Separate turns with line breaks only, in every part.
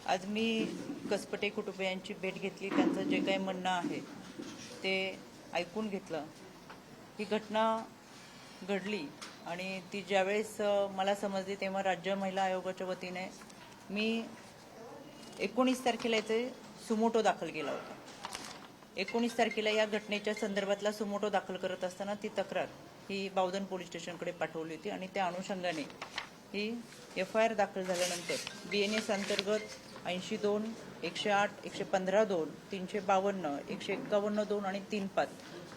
आज मी कसपटे कुटुंबियांची भेट घेतली, त्यांचं जे काही म्हणणं आहे ते ऐकून घेतलं। ही घटना घडली आणि ती ज्यावेळेस मला समजली तेव्हा राज्य महिला आयोगाच्या वतीने मी 19 तारखेला याचे सुमोटो दाखल केला होता। 19 तारखेला या घटनेच्या संदर्भातला सुमोटो दाखल करत असताना ती तक्रार ही बावधन पोलीस स्टेशनकडे पाठवली होती आणि त्या अनुषंगाने ही FIR दाखल झाल्यानंतर BNS अंतर्गत 82, 108, 115(2), 352, 151(2) आणि 3(5)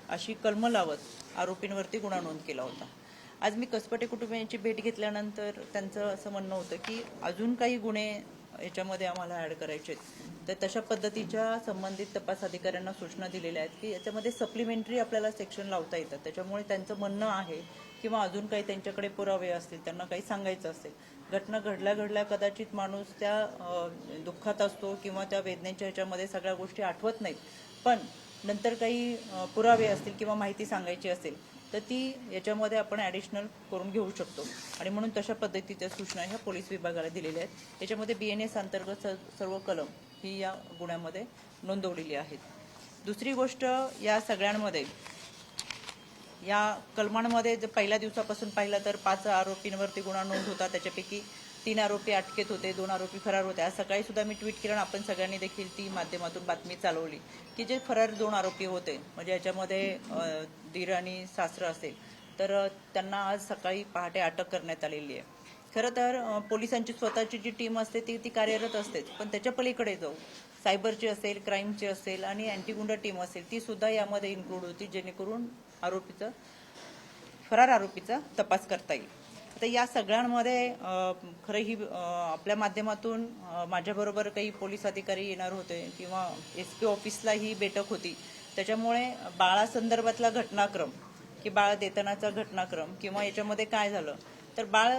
अशी कलमं लावत आरोपींवरती गुन्हा नोंद केला होता। आज मी कसपटे कुटुंबियांची भेट घेतल्यानंतर त्यांचं असं म्हणणं होतं की अजून काही गुन्हे याच्यामध्ये आम्हाला ॲड करायचे आहेत, तर तशा पद्धतीच्या संबंधित तपास अधिकाऱ्यांना सूचना दिलेल्या आहेत की याच्यामध्ये सप्लिमेंटरी आपल्याला सेक्शन लावता येतात। त्याच्यामुळे त्यांचं म्हणणं आहे किंवा अजून काही त्यांच्याकडे पुरावे असतील, त्यांना काही सांगायचं असेल, घटना घडल्या कदाचित माणूस त्या दुःखात असतो किंवा त्या वेदनेच्या ह्याच्यामध्ये सगळ्या गोष्टी आठवत नाहीत, पण नंतर काही पुरावे असतील किंवा माहिती सांगायची असेल तर ती याच्यामध्ये आपण ॲडिशनल करून घेऊ शकतो आणि म्हणून तशा पद्धतीच्या सूचना ह्या पोलीस विभागाला दिलेल्या आहेत। याच्यामध्ये BNS अंतर्गत सर्व कलम ही या गुन्ह्यामध्ये नोंदवलेली आहेत। दुसरी गोष्ट, या सगळ्यांमध्ये या कलमांमध्ये जर पहिल्या दिवसापासून पाहिलं तर 5 आरोपींवरती गुन्हा नोंद होता, त्याच्यापैकी 3 आरोपी अटकेत होते, 2 आरोपी फरार होते। आज सकाळी सुद्धा मी ट्विट केलं, आपण सगळ्यांनी देखील ती माध्यमातून बातमी चालवली की जे फरार 2 आरोपी होते, म्हणजे याच्यामध्ये दीर आणि सासरा असेल, तर त्यांना आज सकाळी पहाटे अटक करण्यात आलेली आहे। खरं तर पोलिसांची स्वतःची जी टीम असते ती कार्यरत असतेच, पण त्याच्या पलीकडे जाऊ सायबरची असेल, क्राईमची असेल आणि अँटीगुंडा टीम असेल, ती सुद्धा यामध्ये इन्क्लूड होती, जेणेकरून फरार आरोपीचा तपास करता येईल। तर या सगळ्यांमध्ये खरं ही आपल्या माध्यमातून माझ्याबरोबर काही पोलीस अधिकारी येणार होते किंवा SP ऑफिसला ही बैठक होती, त्याच्यामुळे बाळासंदर्भातला घटनाक्रम की बाळ देतानाचा घटनाक्रम किंवा याच्यामध्ये काय झालं तर बाळ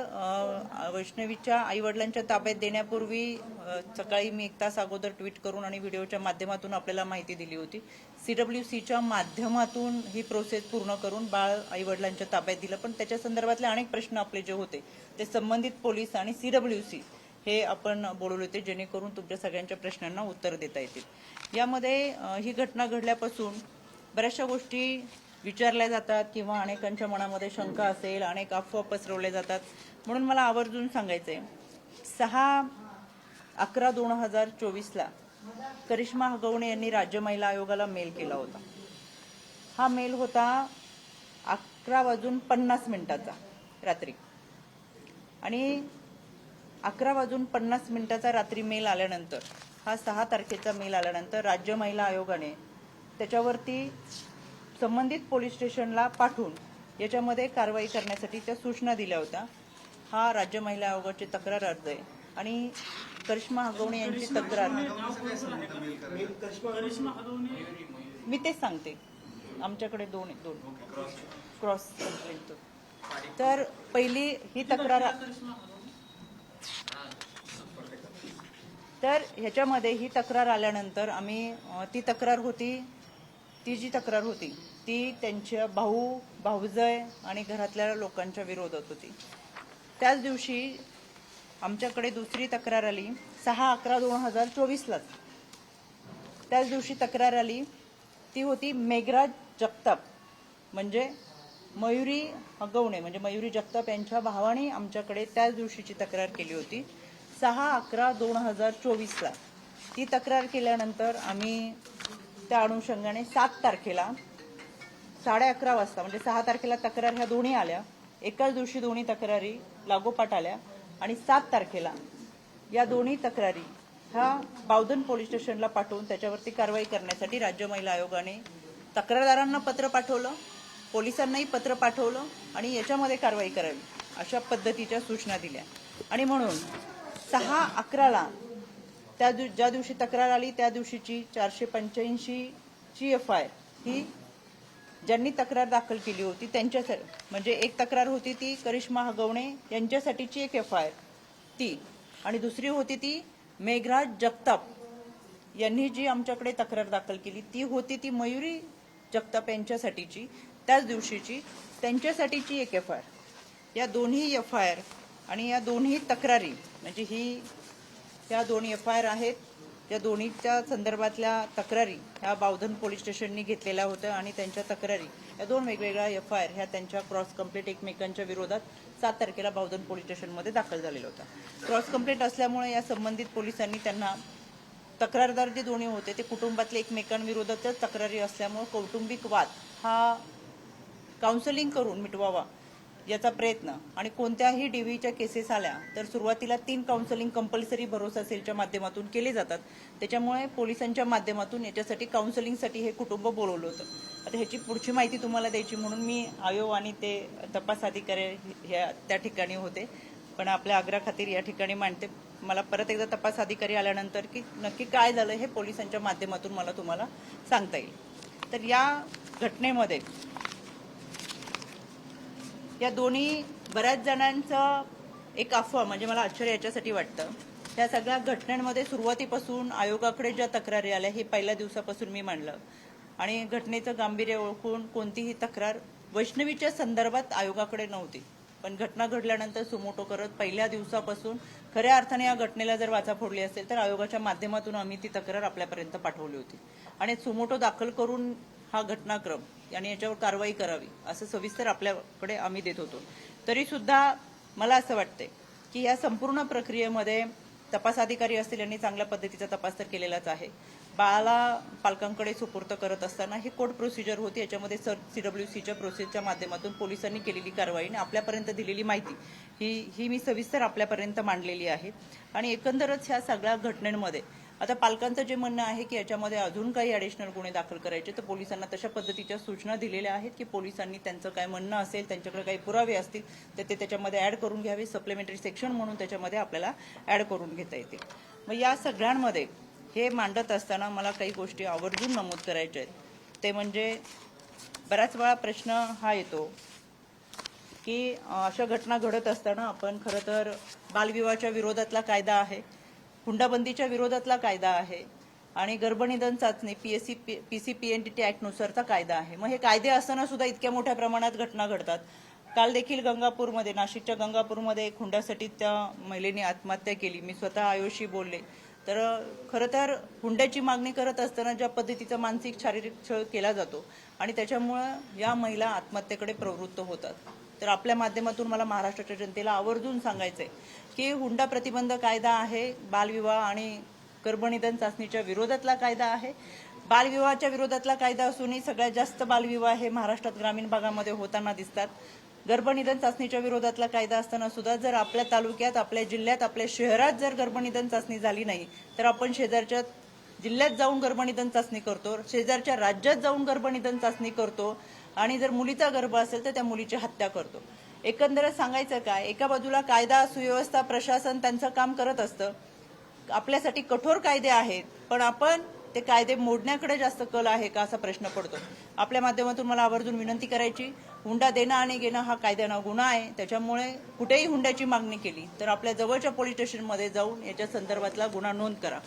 वैष्णवीच्या आईवडिलांच्या ताब्यात देण्यापूर्वी सकाळी मी 1 तास अगोदर ट्विट करून आणि व्हिडिओच्या माध्यमातून आपल्याला माहिती दिली होती। CWCच्या माध्यमातून ही प्रोसेस पूर्ण करून बाळ आईवडिलांच्या ताब्यात दिलं, पण त्याच्या संदर्भातले अनेक प्रश्न आपले जे होते ते संबंधित पोलीस आणि CWC हे आपण बोलवले होते, जेणेकरून तुमच्या सगळ्यांच्या प्रश्नांना उत्तर देता येतील। यामध्ये ही घटना घडल्यापासून बऱ्याचशा गोष्टी विचारल्या जातात किंवा अनेकांच्या मनामध्ये शंका असेल, अनेक अफवा पसरवल्या जातात, म्हणून मला आवर्जून सांगायचंय, 6/11/2024 करिश्मा हगवणे यांनी राज्य महिला आयोगाला मेल केला होता। हा मेल होता 11:50 रात्री आणि 11:50 रात्री मेल आल्यानंतर, हा 6 तारखेचा मेल आल्यानंतर राज्य महिला आयोगाने त्याच्यावरती संबंधित पोलीस स्टेशनला पाठवून याच्यामध्ये कारवाई करण्यासाठी त्या सूचना दिल्या होत्या। हा राज्य महिला आयोगाची तक्रार अर्ज आहे आणि करिश्मा हगवणे यांची तक्रार, मी तेच सांगते, आमच्याकडे दोन क्रॉस कंप्लेंट। तर पहिली ही तक्रार, तर ह्याच्यामध्ये ही तक्रार आल्यानंतर आम्ही ती जी तक्रार होती ती त्यांच्या भाऊजय आणि घरातल्या लोकांच्या विरोधात होती। त्याच दिवशी आमच्याकडे दुसरी तक्रार आली 6/11/2024 त्याच दिवशी तक्रार आली, ती होती मेघराज जगताप म्हणजे मयुरी हगवणे, म्हणजे मयुरी जगताप यांच्या भावाने आमच्याकडे त्याच दिवशीची तक्रार केली होती 6/11/2024 ती तक्रार केल्यानंतर आम्ही त्या अनुषंगाने 7 तारखेला 11:30 वाजता, म्हणजे 6 तारखेला तक्रार ह्या दोन्ही आल्या, एकाच दिवशी दोन्ही तक्रारी लागोपाठ आल्या आणि 7 तारखेला या दोन्ही तक्रारी ह्या बावधन पोलीस स्टेशनला पाठवून त्याच्यावरती कारवाई करण्यासाठी राज्य महिला आयोगाने तक्रारदारांना पत्र पाठवलं, पोलिसांनाही पत्र पाठवलं आणि याच्यामध्ये कारवाई करावी अशा पद्धतीच्या सूचना दिल्या। आणि म्हणून 6/11ला ज्या दिवशी तक्रार आली त्या दिवशीची 485ची FIR ही ज्यांनी तक्रार दाखल केली होती त्यांच्यासाठी, म्हणजे एक तक्रार होती ती करिश्मा हगवणे यांच्यासाठीची एक FIR ती, आणि दुसरी होती ती मेघराज जगताप यांनी जी आमच्याकडे तक्रार दाखल केली ती होती ती मयुरी जगताप यांच्यासाठीची त्याच दिवशीची त्यांच्यासाठीची एक FIR। या दोन्ही FIR आणि या दोन्ही तक्रारी, म्हणजे ही ह्या 2 FIR आहेत. त्या दोन्हीच्या संदर्भातल्या तक्रारी ह्या बावधन पोलीस स्टेशननी घेतलेल्या होत्या आणि त्यांच्या तक्रारी या 2 वेगवेगळ्या FIR ह्या त्यांच्या क्रॉस कंप्लेंट एकमेकांच्या विरोधात 7 तारखेला बावधन पोलीस स्टेशनमध्ये दाखल झालेल्या होत्या. क्रॉस कंप्लेंट असल्यामुळे या संबंधित पोलिसांनी त्यांना तक्रारदार जे दोन्ही होते ते कुटुंबातले एकमेकांविरोधातच तक्रारी असल्यामुळे कौटुंबिक वाद हा काउन्सिलिंग करून मिटवावा याचा प्रयत्न आणि कोणत्याही DVच्या केसेस आल्या तर सुरुवातीला 3 काउन्सिलिंग कंपल्सरी भरोसा सेलच्या माध्यमातून केले जातात. त्याच्यामुळे पोलिसांच्या माध्यमातून याच्यासाठी काउन्सिलिंगसाठी हे कुटुंब बोलवलं होतं. आता ह्याची पुढची माहिती तुम्हाला द्यायची म्हणून मी आयोग आणि ते तपास अधिकारी ह्या त्या ठिकाणी होते, पण आपल्या आग्रहाखातीर या ठिकाणी मांडते. मला परत एकदा तपास अधिकारी आल्यानंतर की नक्की काय झालं हे पोलिसांच्या माध्यमातून मला तुम्हाला सांगता येईल. तर या घटनेमध्ये या दोन्ही बऱ्याच जणांचं एक अफवा म्हणजे मला आश्चर्य याच्यासाठी वाटतं. त्या सगळ्या घटनांमध्ये सुरुवातीपासून आयोगाकडे ज्या तक्रारी आल्या हे पहिल्या दिवसापासून मी मांडलं आणि घटनेचं गांभीर्य ओळखून कोणतीही तक्रार वैष्णवीच्या संदर्भात आयोगाकडे नव्हती. पण घटना घडल्यानंतर सुमोटो करत पहिल्या दिवसापासून खऱ्या अर्थाने या घटनेला जर वाचा फोडली असेल तर आयोगाच्या माध्यमातून आम्ही ती तक्रार आपल्यापर्यंत पाठवली होती आणि सुमोटो दाखल करून हा घटनाक्रम आणि याच्यावर कारवाई करावी असं सविस्तर आपल्याकडे आम्ही देत होतो. तरी सुद्धा मला असं वाटतंय की या संपूर्ण प्रक्रियेमध्ये तपास अधिकारी असतील यांनी चांगल्या पद्धतीचा तपास तर केलेलाच आहे. बाळाला पालकांकडे सुपूर्त करत असताना ही कोर्ट प्रोसिजर होती. याच्यामध्ये CWCच्या प्रोसेसच्या माध्यमातून पोलिसांनी केलेली कारवाई आणि आपल्यापर्यंत दिलेली माहिती ही मी सविस्तर आपल्यापर्यंत मांडलेली आहे. आणि एकंदरच ह्या सगळ्या घटनांमध्ये आता पालकांचं जे म्हणणं आहे की याच्यामध्ये अजून काही ॲडिशनल गुन्हे दाखल करायचे तर पोलिसांना तशा पद्धतीच्या सूचना दिलेल्या आहेत की पोलिसांनी त्यांचं काय म्हणणं असेल, त्यांच्याकडे काही पुरावे असतील तर ते त्याच्यामध्ये ॲड करून घ्यावे. सप्लिमेंटरी सेक्शन म्हणून त्याच्यामध्ये आपल्याला ॲड करून घेता येते. मग या सगळ्यांमध्ये हे मांडत असताना मला काही गोष्टी आवर्जून नमूद करायच्या आहेत. ते म्हणजे बऱ्याच वेळा प्रश्न हा येतो की अशा घटना घडत असताना आपण खरं तर बालविवाहाच्या विरोधातला कायदा आहे, हुंडाबंदीच्या विरोधातला कायदा आहे आणि गर्भनिधन चाचणी PCPNDT ॲक्टनुसारचा कायदा आहे. मग हे कायदे असताना सुद्धा इतक्या मोठ्या प्रमाणात घटना घडतात. काल देखील गंगापूरमध्ये, नाशिकच्या गंगापूरमध्ये एक हुंड्यासाठी त्या महिलेने आत्महत्या केली. मी स्वतः आयोशी बोलले. तर खरं तर हुंड्याची मागणी करत असताना ज्या पद्धतीचा मानसिक शारीरिक छळ केला जातो आणि त्याच्यामुळं या महिला आत्महत्येकडे प्रवृत्त होतात. तर आपल्या माध्यमातून मला महाराष्ट्राच्या जनतेला आवर्जून सांगायचंय की हुंडा प्रतिबंध कायदा आहे, बालविवाह आणि गर्भनिधन चाचणीच्या विरोधातला कायदा आहे. बालविवाहाच्या विरोधातला कायदा असूनही सगळ्यात जास्त बालविवाह हे महाराष्ट्रात ग्रामीण भागामध्ये होताना दिसतात. गर्भनिधन चाचणीच्या विरोधातला कायदा असताना सुद्धा जर आपल्या तालुक्यात, आपल्या जिल्ह्यात, आपल्या शहरात जर गर्भनिधन चाचणी झाली नाही तर आपण शेजारच्या जिल्ह्यात जाऊन गर्भनिधन चाचणी करतो, शेजारच्या राज्यात जाऊन गर्भनिधन चाचणी करतो आणि जर मुलीचा गर्भ असेल तर त्या मुलीची हत्या करतो. एकंदरच सांगायचं काय, एका बाजूला कायदा, सुव्यवस्था, प्रशासन त्यांचं काम करत असतं. आपल्यासाठी कठोर कायदे आहेत, पण आपण ते कायदे मोडण्याकडे जास्त कल आहे का असा प्रश्न पडतो. आपल्या माध्यमातून मला आवर्जून विनंती करायची, हुंडा देणं आणि घेणं हा कायद्यानं गुन्हा आहे. त्याच्यामुळे कुठेही हुंड्याची मागणी केली तर आपल्या जवळच्या पोलीस स्टेशनमध्ये जाऊन याच्या संदर्भातला गुन्हा नोंद करा.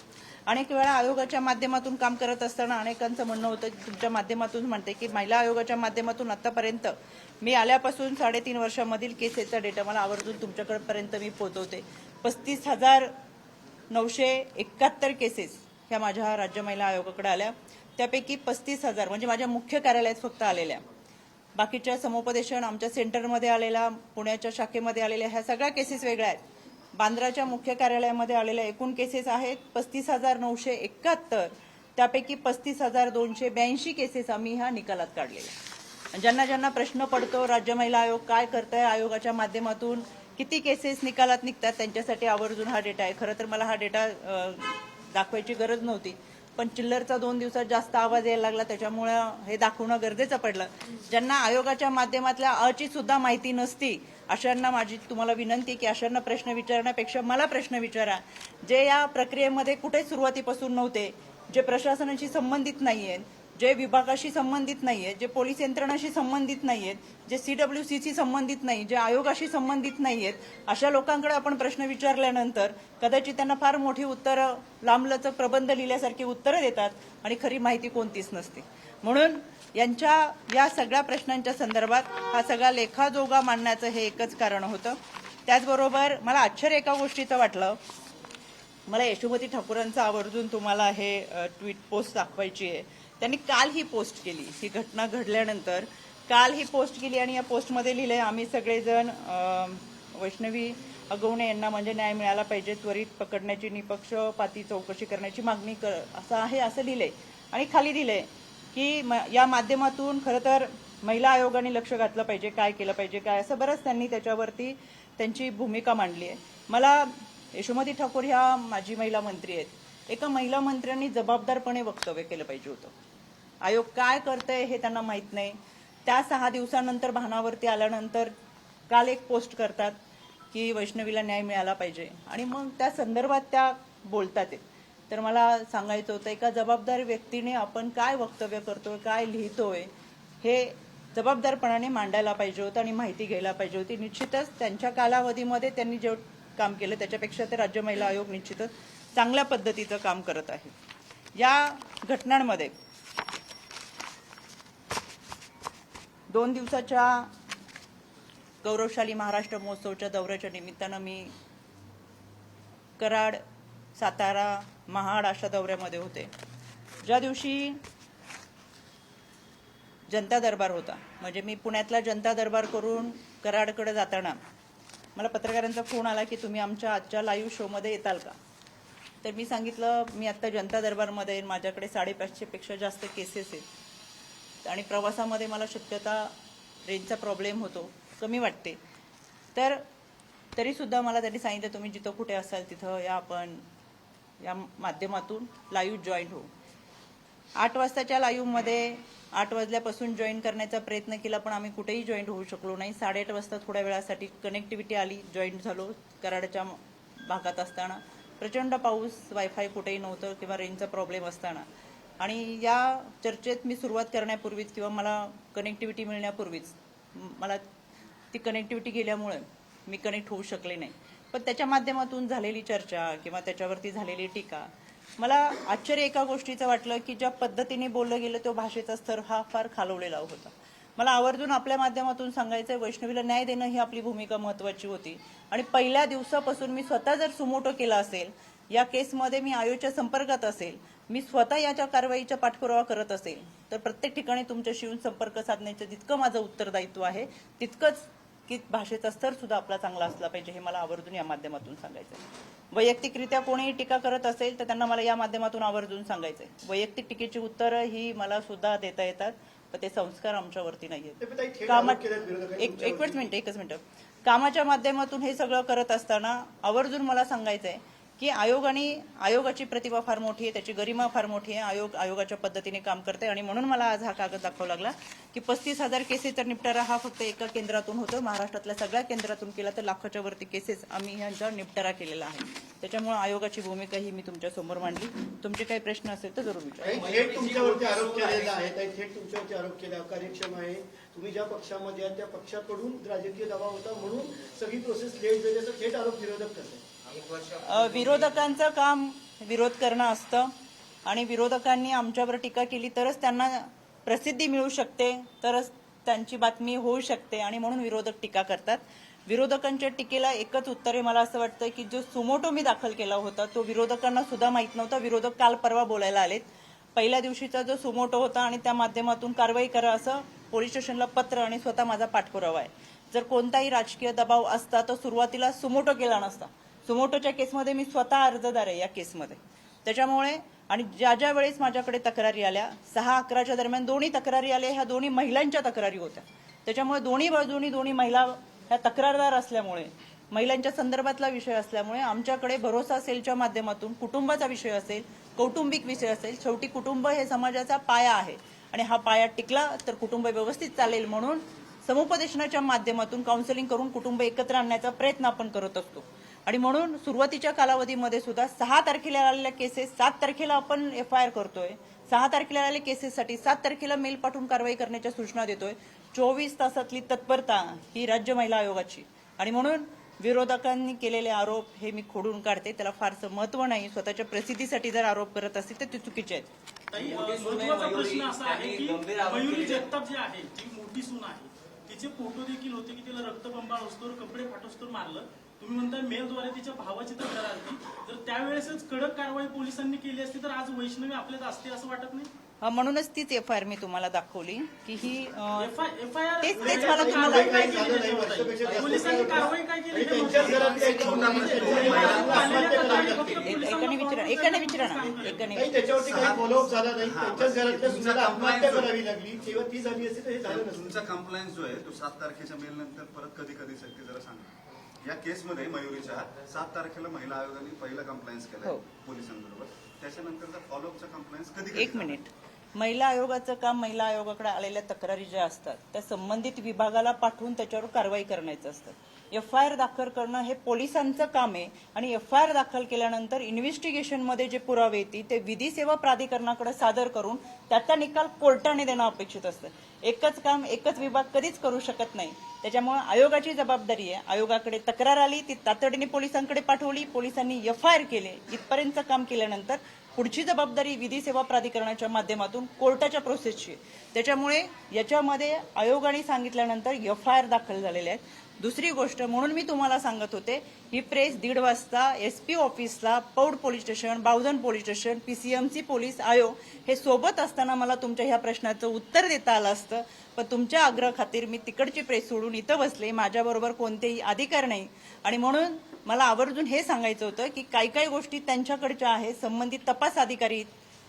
अनेक वेळा आयोगाच्या माध्यमातून काम करत असताना अनेकांचं म्हणणं होतं की तुमच्या माध्यमातून म्हणते की महिला आयोगाच्या माध्यमातून आतापर्यंत मी आल्यापासून 3.5 वर्षामधील केसेसचा डेटा मला आवर्जून तुमच्यापर्यंत मी पोहोचवते. 35,971 केसेस ह्या माझ्या राज्य महिला आयोगाकडे आल्या. त्यापैकी 35,000 म्हणजे माझ्या मुख्य कार्यालयात फक्त आलेल्या. बाकीच्या समुपदेशन आमच्या सेंटरमध्ये आलेल्या, पुण्याच्या शाखेमध्ये आलेल्या ह्या सगळ्या केसेस वेगळ्या आहेत. बांद्राच्या मुख्य कार्यालयामध्ये आलेल्या एकूण केसेस आहेत 35,971. त्यापैकी 35,282 केसेस आम्ही ह्या निकालात काढलेल्या. ज्यांना ज्यांना प्रश्न पडतो राज्य महिला आयोग काय करताय, आयोगाच्या माध्यमातून किती केसेस निकालात निघतात, त्यांच्यासाठी आवर्जून हा डेटा आहे. खरं तर मला हा डेटा दाखवायची गरज नव्हती, पण चिल्लरचा 2 दिवसात जास्त आवाज यायला लागला त्याच्यामुळे हे दाखवणं गरजेचं पडलं. ज्यांना आयोगाच्या माध्यमातल्या अची सुद्धा माहिती नसती अशांना माझी तुम्हाला विनंती की अशांना प्रश्न विचारण्यापेक्षा मला प्रश्न विचारा, जे या प्रक्रियेमध्ये कुठे सुरुवातीपासून नव्हते, जे प्रशासनाशी संबंधित नाहीयेत, जे विभागाशी संबंधित नाहीयेत, जे पोलीस यंत्रणाशी संबंधित नाहीयेत, जे CWCशी संबंधित नाही, जे आयोगाशी संबंधित नाहीयेत, अशा लोकांकडे आपण प्रश्न विचारल्यानंतर कदाचित त्यांना फार मोठी उत्तरं, लांबलचक प्रबंध लिहिल्यासारखी उत्तरं देतात आणि खरी माहिती कोणतीच नसते. म्हणून यांच्या या सगळ्या प्रश्नांच्या संदर्भात हा सगळा लेखाजोगा मांडण्याचं हे एकच कारण होतं. त्याचबरोबर मला आश्चर्य एका गोष्टीचं वाटलं मला यशोमती ठाकूरांचं आवर्जून तुम्हाला हे ट्विट पोस्ट दाखवायची आहे. त्यांनी काल ही पोस्ट केली, ही घटना घडल्यानंतर काल ही पोस्ट केली आणि या पोस्टमध्ये लिहिलंय, आम्ही सगळेजण वैष्णवी अगवणे यांना म्हणजे न्याय मिळाला पाहिजे, त्वरित पकडण्याची निपक्षपाती चौकशी करण्याची मागणी असं आहे, असं लिहिलंय. आणि खाली दिलंय की या माध्यमातून खरं तर महिला आयोगाने लक्ष घातलं पाहिजे, काय केलं पाहिजे काय, असं बरंच त्यांनी त्याच्यावरती त्यांची भूमिका मांडली आहे. मला यशोमती ठाकूर ह्या माजी महिला मंत्री आहेत. एका महिला मंत्र्यांनी जबाबदारपणे वक्तव्य केलं पाहिजे होतं. आयोग काय करतंय हे त्यांना माहीत नाही. त्या 6 दिवसानंतर भानावरती आल्यानंतर काल एक पोस्ट करतात की वैष्णवीला न्याय मिळाला पाहिजे आणि मग त्या संदर्भात त्या बोलतात. तर मला सांगायचं होतं, एका जबाबदार व्यक्तीने आपण काय वक्तव्य करतोय, काय लिहितोय हे जबाबदारपणाने मांडायला पाहिजे होतं आणि माहिती घ्यायला पाहिजे होती. निश्चितच त्यांच्या कालावधीमध्ये त्यांनी जे काम केलं त्याच्यापेक्षा ते राज्य महिला आयोग निश्चितच चांगल्या पद्धतीचं काम करत आहे. या घटनांमध्ये 2 दिवसाच्या गौरवशाली महाराष्ट्र महोत्सवच्या दौऱ्याच्या निमित्तानं मी कराड, सातारा, महाड अशा दौऱ्यामध्ये होते. ज्या दिवशी जनता दरबार होता, म्हणजे मी पुण्यातला जनता दरबार करून कराडकडे जाताना मला पत्रकारांचा फोन आला की तुम्ही आमच्या आजच्या लाईव्ह शोमध्ये येताल का. तर मी सांगितलं मी आत्ता जनता दरबारमध्ये, माझ्याकडे 550 पेक्षा जास्त केसेस आहेत आणि प्रवासामध्ये मला शक्यता रेंजचा प्रॉब्लेम होतो, कमी वाटते. तर तरीसुद्धा मला त्यांनी सांगितलं तुम्ही जिथं कुठे असाल तिथं या, आपण या माध्यमातून लाईव्ह जॉईन होऊ. 8 वाजताच्या लाईव्हमध्ये 8 वाजल्यापासून जॉईन करण्याचा प्रयत्न केला, पण आम्ही कुठेही जॉईन होऊ शकलो नाही. 8:30 वाजता थोड्या वेळासाठी कनेक्टिव्हिटी आली, जॉईन झालो. कराडच्या भागात असताना प्रचंड पाऊस, वायफाय कुठेही नव्हतं किंवा रेंजचा प्रॉब्लेम असताना, आणि या चर्चेत मी सुरुवात करण्यापूर्वीच किंवा मला कनेक्टिव्हिटी मिळण्यापूर्वीच मला ती कनेक्टिव्हिटी गेल्यामुळे मी कनेक्ट होऊ शकले नाही. पण त्याच्या माध्यमातून झालेली चर्चा किंवा त्याच्यावरती झालेली टीका, मला आश्चर्य एका गोष्टीचं वाटलं की ज्या पद्धतीने बोललं गेलं तो भाषेचा स्तर हा फार खालवलेला होता. मला आवर्जून आपल्या माध्यमातून सांगायचंय, वैष्णवीला न्याय देणं ही आपली भूमिका महत्वाची होती आणि पहिल्या दिवसापासून मी स्वतः जर सुमोटो केला असेल, या केसमध्ये मी आयोगाच्या संपर्कात असेल, मी स्वतः याच्या कारवाईचा पाठपुरावा करत असेल, तर प्रत्येक ठिकाणी तुमच्याशी येऊन संपर्क साधण्याचं जितकं माझं उत्तरदायित्व आहे तितकंच की भाषेचा स्तर सुद्धा आपला चांगला असला पाहिजे, हे मला आवर्जून या माध्यमातून सांगायचं. वैयक्तिकरित्या कोणीही टीका करत असेल तर त्यांना मला या माध्यमातून आवर्जून सांगायचंय, वैयक्तिक टीकेची उत्तरं ही मला सुद्धा देता येतात, पण ते संस्कार आमच्यावरती नाहीयेत. एकच मिनिट कामाच्या माध्यमातून हे सगळं करत असताना आवर्जून मला सांगायचंय की आयोगाची प्रतिभा फार मोठी आहे, त्याची गरिमा फार मोठी आहे. आयोगाच्या पद्धतीने काम करते आणि म्हणून मला आज हा कागद दाखवावा लागला की 35,000 केसेसचा निपटारा हा फक्त एका केंद्रातून होतो. महाराष्ट्रातल्या सगळ्या केंद्रातून केला तर लाखाच्या वरती केसेस आम्ही ह्यांचा निपटारा केलेला आहे. त्याच्यामुळे आयोगाची भूमिका ही मी तुमच्या समोर मांडली. तुमचे काही प्रश्न असेल तर जरूर विचारा.
थेट तुमच्यावरती आरोप केलेला आहे, थेट तुमच्यावरती आरोप केला अकार्यक्षम आहे, तुम्ही ज्या पक्षामध्ये आहात त्या पक्षाकडून राजकीय दबाव होता म्हणून सगळी प्रोसेस लेट झाली, असं थेट आरोप विरोधक करतात.
विरोधकांचं काम विरोध करणं असतं आणि विरोधकांनी आमच्यावर टीका केली तरच त्यांना प्रसिद्धी मिळू शकते, तरच त्यांची बातमी होऊ शकते आणि म्हणून विरोधक टीका करतात. विरोधकांच्या टीकेला एकच उत्तर आहे, मला असं वाटतं की जो सुमोटो मी दाखल केला होता तो विरोधकांना सुद्धा माहीत नव्हता. विरोधक काल परवा बोलायला आलेत. पहिल्या दिवशीचा जो सुमोटो होता आणि त्या माध्यमातून कारवाई करा असं पोलीस स्टेशनला पत्र आणि स्वतः माझा पाठपुरावा आहे. जर कोणताही राजकीय दबाव असता तर सुरुवातीला सुमोटो केला नसता. सुमोटोच्या केसमध्ये मी स्वतः अर्जदार आहे या केसमध्ये. त्याच्यामुळे आणि ज्या वेळेस माझ्याकडे तक्रारी आल्या 6-11च्या दरम्यान दोन्ही तक्रारी आल्या, ह्या दोन्ही महिलांच्या तक्रारी होत्या. त्याच्यामुळे दोन्ही बाजूनी दोन्ही महिला ह्या तक्रारदार असल्यामुळे, महिलांच्या संदर्भातला विषय असल्यामुळे आमच्याकडे भरोसा सेलच्या माध्यमातून कुटुंबाचा विषय असेल, कौटुंबिक विषय असेल, शेवटी कुटुंब हे समाजाचा पाया आहे आणि हा पाया टिकला तर कुटुंब व्यवस्थित चालेल म्हणून समुपदेशनाच्या माध्यमातून काउन्सिलिंग करून कुटुंब एकत्र आणण्याचा प्रयत्न आपण करत असतो. आणि म्हणून सुरुवातीच्या कालावधीमध्ये सुद्धा 6 तारखेला आलेल्या केसेस 7 तारखेला आपण FIR करतोय, 6 तारखेला आलेल्या केसेससाठी 7 तारखेला मेल पाठवून कारवाई करण्याच्या सूचना देतोय. 24 तासातली तत्परता ही राज्य महिला आयोगाची. आणि म्हणून विरोधकांनी केलेले आरोप हे मी खोडून काढते, त्याला फारसं महत्व नाही. स्वतःच्या प्रसिद्धीसाठी जर आरोप करत असतील तर ते चुकीचे आहेत.
महत्त्वाचा प्रश्न असा आहे की मयुरी जगताप जी आहे ती मोठी सून आहे, तिचे फोटो देखील होते की तिला रक्तबंबाळ असतो, कपडे फाटोस्तर मारलं. तुम्ही म्हणताय मेलद्वारे तिच्या भावाची तक्रार आली, जर त्यावेळेसच कडक कारवाई पोलिसांनी केली असती तर आज वैष्णवी आपल्यात असते असं वाटत नाही?
म्हणूनच तीच FIR मी तुम्हाला दाखवली की ही
FIR
तेच मला तुम्हाला
पोलिसांनी कारवाई काय केली?
त्यांच्याच घरातल्या
एकाने विचारा ना.
काही त्याच्यावरती काही फॉलोअप झाला नाही. त्यांच्याच घरातल्या सुनेला आत्महत्या करावी लागली. तेव्हा ती झाली असती तर हे झालं नसतं.
तुमचा कंप्लायन्स जो आहे तो 7 तारखेच्या मेल नंतर परत कधी कधी शकते जरा सांगा. या केसमध्ये मयुरीच्या 7 तारखेला महिला आयोगाने पहिला कंप्लायन्स केलाय
हो.
पोलिसांबरोबर. त्याच्यानंतरचा फॉलोअपचा कंप्लायन्स कधी
एक मिनिट. महिला आयोगाचं काम महिला आयोगाकडे आलेल्या तक्रारी ज्या असतात त्या संबंधित विभागाला पाठवून त्याच्यावर कारवाई करण्याचं असतं. FIR दाखल करणं हे पोलिसांचं काम आहे आणि FIR दाखल केल्यानंतर इन्व्हेस्टिगेशनमध्ये जे पुरावे येतील ते विधी सेवा प्राधिकरणाकडे सादर करून त्याचा निकाल कोर्टाने देणं अपेक्षित असतं. एकच काम एकच विभाग कधीच करू शकत नाही. त्याच्यामुळे आयोगाची जबाबदारी आहे. आयोगाकडे तक्रार आली ती तातडीने पोलिसांकडे पाठवली, पोलिसांनी FIR केले. इथपर्यंतचं काम केल्यानंतर पुढची जबाबदारी विधी सेवा प्राधिकरणाच्या माध्यमातून कोर्टाच्या प्रोसेसची. त्याच्यामुळे याच्यामध्ये आयोगाने सांगितल्यानंतर FIR दाखल झालेले आहेत. दुसरी गोष्ट म्हणून मी तुम्हाला सांगत होते ही प्रेस 1:30 वाजता SP ऑफिसला, Paud police station, Bavdhan police station, PCMC police आयोग हे सोबत असताना मला तुमच्या ह्या प्रश्नाचं उत्तर देता आलं असतं. पण तुमच्या आग्रह खातीर मी तिकडची प्रेस सोडून इथं बसले. माझ्याबरोबर कोणतेही अधिकार नाही आणि म्हणून मला आवर्जून हे सांगायचं होतं की काही गोष्टी त्यांच्याकडच्या आहेत. संबंधित तपास अधिकारी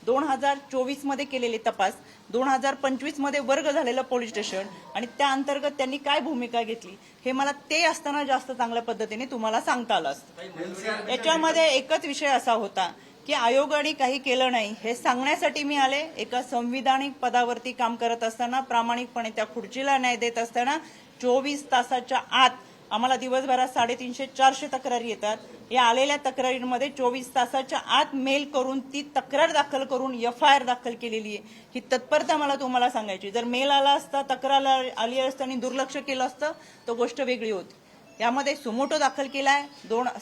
2024 मध्ये केलेले तपास, 2025 मध्ये वर्ग झालेलं पोलीस स्टेशन आणि त्या अंतर्गत त्यांनी काय भूमिका घेतली हे मला ते असताना जास्त चांगल्या पद्धतीने तुम्हाला सांगता आलं असतं. याच्यामध्ये एकच विषय असा होता की आयोगाने काही केलं नाही हे सांगण्यासाठी मी आले. एका संविधानिक पदावरती काम करत असताना, प्रामाणिकपणे त्या खुर्चीला न्याय देत असताना 24 तासाच्या आत आम्हाला दिवसभरात 350-400 तक्रारी येतात. या आलेल्या तक्रारींमध्ये 24 तासाच्या आत मेल करून ती तक्रार दाखल करून FIR दाखल केलेली आहे. ही तत्परता मला तुम्हाला सांगायची. जर मेल आला असता, तक्रार आली असता आणि दुर्लक्ष केलं असतं तर गोष्ट वेगळी होती. यामध्ये सुमोटो दाखल केलाय.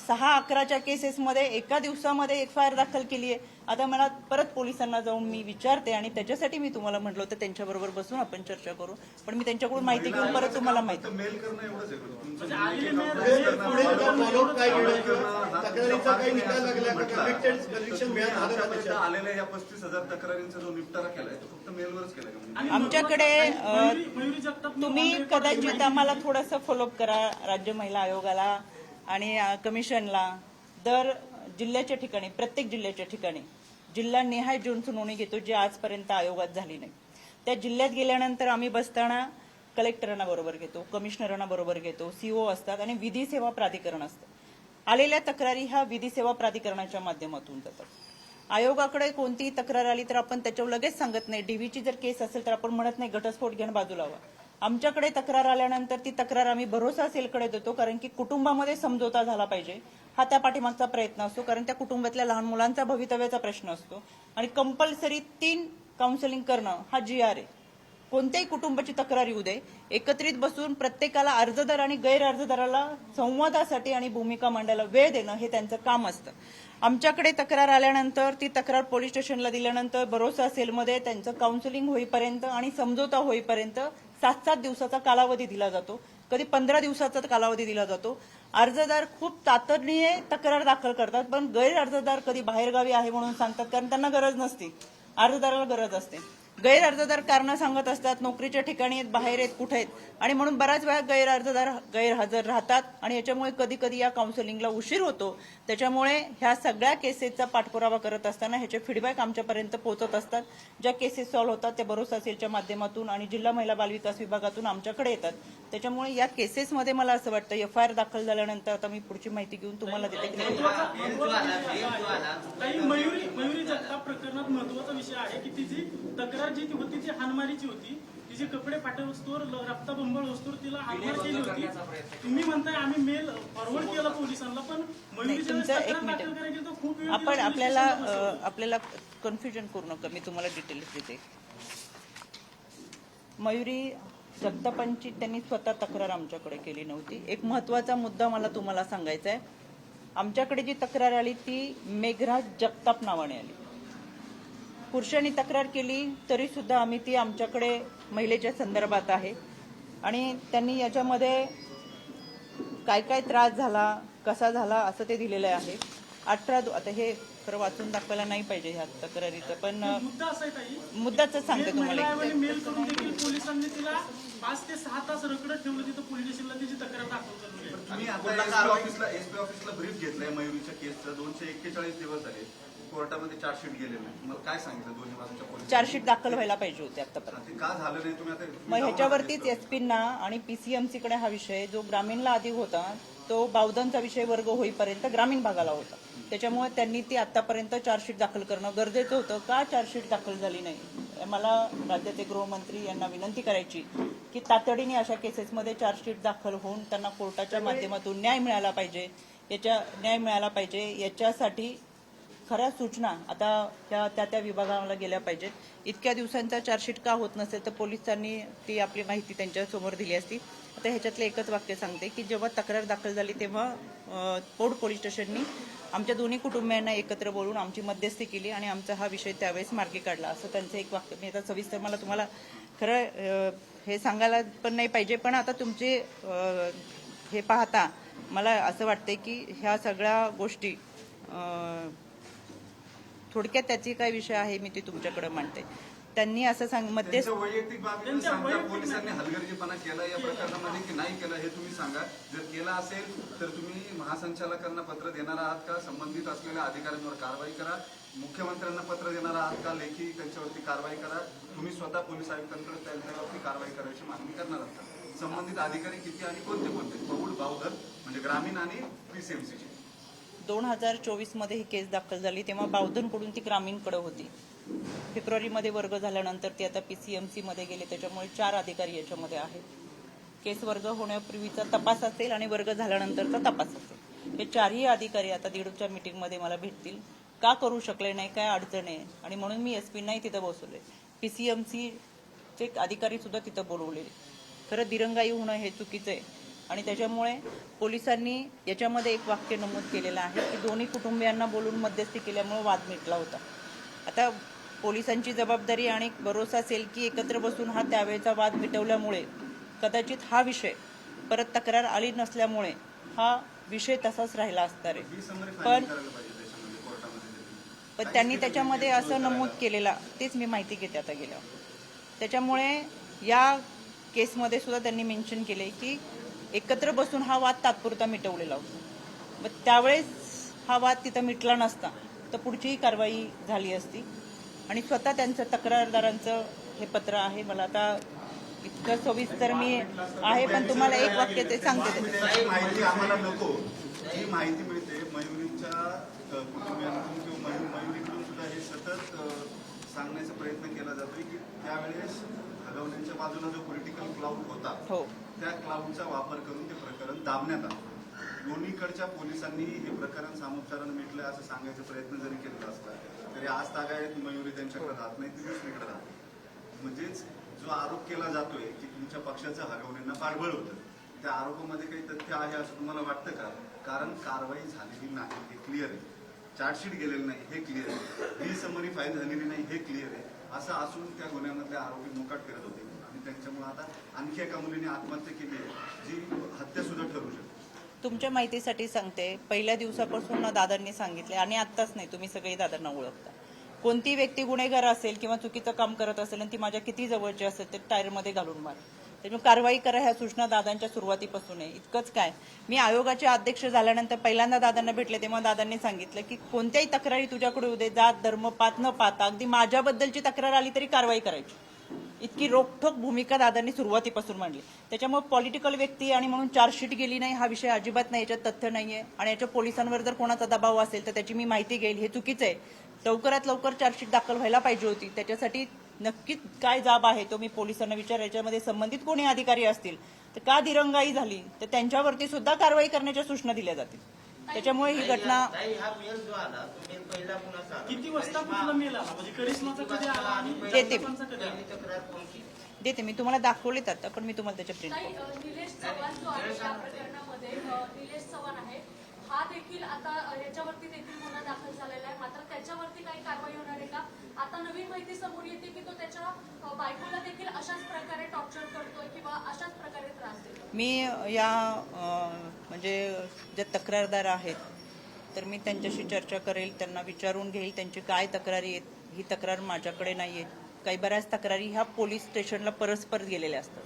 6-11च्या केसेसमध्ये एका दिवसामध्ये FIR दाखल केली आहे. आता मला परत पोलिसांना जाऊन मी विचारते आणि त्याच्यासाठी मी तुम्हाला म्हटलं होतं त्यांच्याबरोबर बसून आपण चर्चा करू. पण मी त्यांच्याकडून माहिती घेऊन परत तुम्हाला माहिती
मेल करणं एवढंच आहे.
पुढे फॉलोअप काय घेणं किंवा तक्रारीचा काही निकाल लागला का, कन्व्हिक्टेड कन्व्हिक्शन मिळालं झालं का त्याच्यात?
आलेल्या या 35,000 तक्रारींचा जो निपटारा केलाय तो फक्त मेलवरच केलाय का?
आणि
आमच्याकडे
मयुरी जगताप
तुम्ही कदाचित आम्हाला थोडंसं फॉलोअप करा. राज्य महिला आयोगाला आणि कमिशनला दर जिल्ह्याच्या ठिकाणी, प्रत्येक जिल्ह्याच्या ठिकाणी जिल्हा निहाय जून सुनावणी घेतो जी आजपर्यंत आयोगात झाली नाही. त्या जिल्ह्यात गेल्यानंतर आम्ही बसताना कलेक्टरांना बरोबर घेतो, कमिशनरांना बरोबर घेतो, CO असतात आणि विधी सेवा प्राधिकरण असतं. आलेल्या तक्रारी ह्या विधी सेवा प्राधिकरणाच्या माध्यमातून जातात. आयोगाकडे कोणतीही तक्रार आली तर आपण त्याच्यावर लगेच सांगत नाही. DVची जर केस असेल तर आपण म्हणत नाही घटस्फोट घेणं बाजूला व्हा. आमच्याकडे तक्रार आल्यानंतर ती तक्रार आम्ही भरोसा सेलकडे देतो, कारण की कुटुंबामध्ये समझोता झाला पाहिजे हा त्या पाठीमागचा प्रयत्न असतो. कारण त्या कुटुंबातल्या लहान मुलांचा भवितव्याचा प्रश्न असतो आणि कंपल्सरी 3 काउन्सिलिंग करणं हा GR आहे. कोणत्याही कुटुंबाची तक्रार येऊ दे, एकत्रित बसून प्रत्येकाला अर्जदार आणि गैर अर्जदाराला संवादासाठी आणि भूमिका मांडायला वेळ देणं हे त्यांचं काम असतं. आमच्याकडे तक्रार आल्यानंतर ती तक्रार पोलीस स्टेशनला दिल्यानंतर भरोसा सेलमध्ये त्यांचं काउन्सिलिंग होईपर्यंत आणि समझोता होईपर्यंत 7-7 दिवसाचा कालावधी दिला जातो. कधी 15 दिवसाचा कालावधी दिला जातो. अर्जदार खूप तातडीने तक्रार दाखल करतात, पण गैर अर्जदार कधी बाहेरगावी आहे म्हणून सांगतात, कारण त्यांना गरज नसते, अर्जदाराला गरज असते. गैर अर्जदार कारणं सांगत असतात, नोकरीच्या ठिकाणी आहेत, बाहेर आहेत, कुठे आहेत आणि म्हणून बऱ्याच वेळा गैर अर्जदार गैरहजर राहतात आणि याच्यामुळे कधी कधी या काउन्सिलिंगला उशीर होतो. त्याच्यामुळे ह्या सगळ्या केसेसचा पाठपुरावा करत असताना ह्याचे फीडबॅक आमच्यापर्यंत पोहोचत असतात. ज्या केसेस सॉल्व्ह होतात त्या भरोसा सेलच्या माध्यमातून आणि जिल्हा महिला बालविकास विभागातून आमच्याकडे येतात. त्याच्यामुळे या केसेसमध्ये मला असं वाटतं FIR दाखल झाल्यानंतर आता मी पुढची माहिती घेऊन तुम्हाला देते.
काही मयुरी जगताप प्रकरणात महत्वाचा विषय आहे की तिची तक्रार जी होती ती हानमारीची होती. तिचे कपडे फाटवस्तोवर, रक्ताबंबळ वस्तूवर तिला हानमार केली होती. तुम्ही म्हणताय आम्ही मेल फॉरवर्ड केला पोलिसांना, पण मयुरी
आपण आपल्याला कन्फ्युजन करू नका. मी तुम्हाला डिटेल्स देते. मयुरी जगतापांची त्यांनी स्वतः तक्रार आमच्याकडे केली नव्हती. एक महत्वाचा मुद्दा मला तुम्हाला सांगायचा आहे. आमच्याकडे जी तक्रार आली ती मेघराज जगताप नावाने आली. पुरुषांनी तक्रार केली तरी सुद्धा आम्ही ती आमच्याकडे महिलेच्या संदर्भात आहे आणि त्यांनी याच्यामध्ये काय काय त्रास झाला, कसा झाला, असं ते दिलेलं आहे. आता हे खरं वाचून दाखवायला नाही पाहिजे ह्या तक्रारीचं, पण
मुद्दा असा आहे ताई,
मुद्दाच सांगते तुम्हाला.
महिला मेल करून देखील पोलिसांनी तिला 5 ते 6 तास रखडत ठेवलं तिथं पोलीस स्टेशनला, तिची तक्रार दाखल करली आहे.
तुम्ही आता एसपी ऑफिसला ब्रीफ घेतलंय मयुरीच्या केसचं. 241 दिवस झाले, कोर्टामध्ये चार्जशीट गेलेलं नाही. मग काय सांगितलं दोन्ही बाजूच्या पोलिस?
चार्जशीट दाखल व्हायला पाहिजे होते आतापर्यंत.
ते का झालं नाही तुम्ही आता?
मग ह्याच्यावरतीच एसपींना आणि पीसीएमसीकडे हा विषय जो ग्रामीणला आधी होता तो बावधनचा विषय वर्ग होईपर्यंत ग्रामीण भागाला होता. त्याच्यामुळे त्यांनी ती आतापर्यंत चार्जशीट दाखल करणं गरजेचं होतं. का चार्जशीट दाखल झाली नाही? मला राज्याचे गृहमंत्री यांना विनंती करायची की तातडीने अशा केसेसमध्ये चार्जशीट दाखल होऊन त्यांना कोर्टाच्या माध्यमातून न्याय मिळाला पाहिजे. याच्यासाठी खऱ्या सूचना आता त्या विभागाला गेल्या पाहिजेत. इतक्या दिवसांचा चार्जशीट का होत नसेल तर पोलिसांनी ती आपली माहिती त्यांच्या समोर दिली असती. आता ह्याच्यातलं एकच वाक्य सांगते की जेव्हा तक्रार दाखल झाली तेव्हा पोर्ट पोलीस स्टेशननी आमच्या दोन्ही कुटुंबियांना एकत्र बोलून आमची मध्यस्थी केली आणि आमचा हा विषय त्यावेळेस मार्गी काढला, असं त्यांचं एक वाक्य. मी आता सविस्तर मला तुम्हाला खरं हे सांगायला पण नाही पाहिजे, पण आता तुमचे हे पाहता मला असं वाटतंय की ह्या सगळ्या गोष्टी थोडक्यात त्याची काय विषय आहे मी ती तुमच्याकडे मांडते. त्यांनी असं
त्यांच्या वैयक्तिक बाबी सांगता पोलिसांनी हलगर्जीपणा केला या प्रकरणामध्ये की नाही केला हे तुम्ही सांगा. जर केला असेल तर तुम्ही महासंचालकांना पत्र देणार आहात का? संबंधित असलेल्या अधिकाऱ्यांवर कारवाई करा. मुख्यमंत्र्यांना पत्र देणार आहात का? लेखी त्यांच्यावरती कारवाई करा. तुम्ही स्वतः पोलीस आयुक्तांकडे त्यांच्यावरती कारवाई करायची मागणी करणार आहात. संबंधित अधिकारी किती आणि कोणते पौड बावधन म्हणजे ग्रामीण आणि पीसीएमसीचे?
2024 मध्ये ही केस दाखल झाली तेव्हा बावधनकडून ती ग्रामीणकडे होती. फेब्रुवारीमध्ये वर्ग झाल्यानंतर ती आता पीसीएमसी मध्ये गेले. त्याच्यामुळे 4 अधिकारी याच्यामध्ये आहेत. केस वर्ग होण्यापूर्वीचा तपास असेल आणि वर्ग झाल्यानंतरचा तपास असेल. हे 4ही अधिकारी आता 1:30च्या मीटिंगमध्ये मला भेटतील. का करू शकले नाही, काय अडचण आहे, आणि म्हणून मी एसपींनाही तिथं बसवले. पीसीएमसीचे अधिकारी सुद्धा तिथं बोलवलेले. खरं दिरंगाई होणं हे चुकीचं आहे आणि त्याच्यामुळे पोलिसांनी याच्यामध्ये एक वाक्य नमूद केलेलं आहे की दोन्ही कुटुंबियांना बोलून मध्यस्थी केल्यामुळे वाद मिटला होता. आता पोलिसांची जबाबदारी आणि भरोसा असेल की एकत्र बसून हा त्यावेळेचा वाद मिटवल्यामुळे कदाचित हा विषय परत तक्रार आली नसल्यामुळे हा विषय तसाच राहिला असणार आहे. पण त्यांनी त्याच्यामध्ये असं नमूद केलेला, तेच मी माहिती घेते आता गेल्यावर. त्याच्यामुळे या केसमध्ये सुद्धा त्यांनी मेन्शन केले की एकत्र बसून हा वाद तात्पुरता मिटवलेला होता. मग त्यावेळेस हा वाद तिथं मिटला नसता तर पुढचीही कारवाई झाली असती. आणि स्वतः त्यांचं तक्रारदारांचं हे पत्र आहे. मला आता इतकं सविस्तर मी आहे पण तुम्हाला एक वाक्य ते सांगते.
माहिती आम्हाला नको. जी माहिती मिळते मयुरीच्या कुटुंबियांकडून किंवा मयुरीकडून सुद्धा हे सतत सांगण्याचा प्रयत्न केला जातोय की त्यावेळेस हलवण्याच्या बाजूला जो पॉलिटिकल क्लाउड होता
हो,
त्या क्लाउडचा वापर करून ते प्रकरण दाबण्यात आलं. दोन्हीकडच्या पोलिसांनी हे प्रकरण सामोपचारानं मिटलं असं सांगायचा प्रयत्न जरी केलेला असला तरी आज तागायत मयुरी त्यांच्याकडे राहत नाही, ती दुसरीकडे राहते. म्हणजेच जो आरोप केला जातोय की तुमच्या पक्षाचं हलवण्याला पाठबळ होतं, त्या आरोपामध्ये काही तथ्य आहे असं तुम्हाला वाटतं का? कारण कारवाई झालेली नाही हे क्लिअर आहे. चार्जशीट गेलेलं नाही हे क्लिअर आहे. ही समरी फाईल झालेली नाही हे क्लिअर आहे. असं असून त्या गुन्ह्यामधले आरोपी मोकाट फिरत होते आणि त्यांच्यामुळे आता आणखी एका मुलीने आत्महत्या केली जी हत्या सुद्धा ठरू शकते.
तुमच्या माहितीसाठी सांगते, पहिल्या दिवसापासून दादांनी सांगितले आणि आत्ताच नाही, तुम्ही सगळे दादांना ओळखता. कोणती व्यक्ती गुन्हेगार असेल किंवा चुकीचं काम करत असेल आणि ती माझ्या किती जवळची असेल तर टायरमध्ये घालून मार. त्यामुळे कारवाई करा ह्या सूचना दादांच्या सुरुवातीपासून आहे. इतकंच काय, मी आयोगाचे अध्यक्ष झाल्यानंतर पहिल्यांदा दादांना भेटले तेव्हा दादांनी सांगितलं की कोणत्याही तक्रारी तुझ्याकडे उद्या जात धर्म पात न पाहता अगदी माझ्याबद्दलची तक्रार आली तरी कारवाई करायची. इतकी रोखठोक भूमिका दादांनी सुरुवातीपासून मांडली. त्याच्यामुळे पॉलिटिकल व्यक्ती आणि म्हणून चार्जशीट गेली नाही हा विषय अजिबात नाही, याच्यात तथ्य नाहीये. आणि याच्या पोलिसांवर जर कोणाचा दबाव असेल तर त्याची मी माहिती घेईल, हे चुकीचं आहे. लवकरात लवकर चार्जशीट दाखल व्हायला पाहिजे होती. त्याच्यासाठी नक्कीच काय जाब आहे तो मी पोलिसांना विचार. याच्यामध्ये संबंधित कोणी अधिकारी असतील तर का दिरंगाई झाली तर त्यांच्यावरती सुद्धा कारवाई करण्याच्या सूचना दिल्या जातील. त्याच्यामुळे ही घटना
किती वाजता कुठला मेल आला म्हणजे करिश्माचा कधी आला आणि
देते
पंचा कधी आला?
देते मी तुम्हाला दाखवलेत आता, पण मी तुम्हाला त्याच्या प्रिंट
निलेश चव्हाण जो आहे या प्रकरणामध्ये निलेश चव्हाण आहे, हा देखील आता याच्यावरती देखील गुन्हा दाखल झालेला आहे, मात्र त्याच्यावरती काही कारवाई होणार आहे का? आता नवीन माहिती समोर येते की तो त्याच्या बायकोला देखील अशाच प्रकारे टॉर्चर करतोय किंवा अशाच प्रकारे त्रास देतो.
मी या म्हणजे जे तक्रारदार आहेत तर मी त्यांच्याशी चर्चा करेल, त्यांना विचारून घेईल त्यांची काय तक्रारी आहेत. ही तक्रार माझ्याकडे नाही आहे. काही बऱ्याच तक्रारी ह्या पोलीस स्टेशनला परस्पर गेलेल्या असतात,